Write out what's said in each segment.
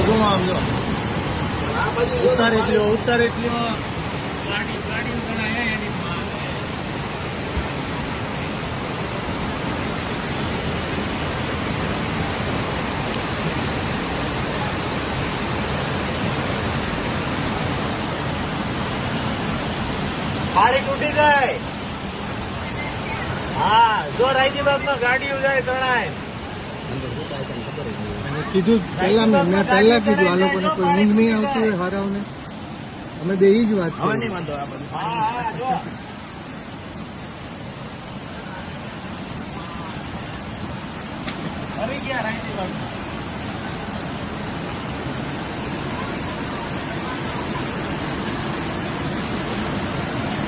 જો આમ જો ઉતાર એટલી ગાડી ગણાય એની ગાડી તૂટી ગઈ. હા જો રાયજીબાગ માં ગાડીઓ જાય તણાય. કીધું પહેલા મેં પહેલા કીધું આ લોકોને કોઈ ઊંઘ નહીં આવતી હોય હારાઓને. અમે બે જ વાત હવે કરી. નહીં વાંધો આ બધું. હા હા જો આવી ગયા રાયજીબાગ.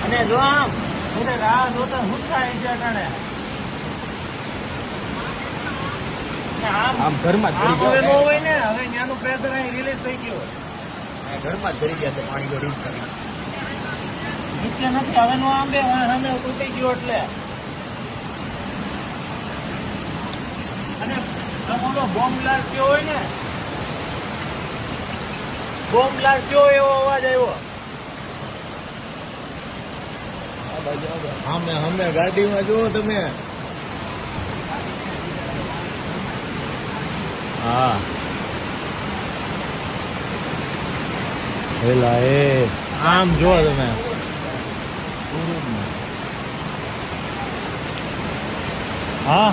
અને જો આમ મને રાહ જોતા હું થાય છે અટાણે. આમ ઘરમાં જ હવે ન હોય ને હવે ત્યાંનું પ્રેશર અહીં રિલીઝ થઈ ગયું. ઘરમાં જ ભરી ગયા છે પાણી ગળી નીચે નથી હવે નો આંબે સામે તૂટી ગયો એટલે. અને મોટો બોમ્બ બ્લાસ્ટ થયો હોય ને બોમ્બ બ્લાસ્ટ થયો એવો અવાજ આવ્યો. અમે ગાડીમાં જુઓ તમે. હા પેલા એ આમ જો તમે. હા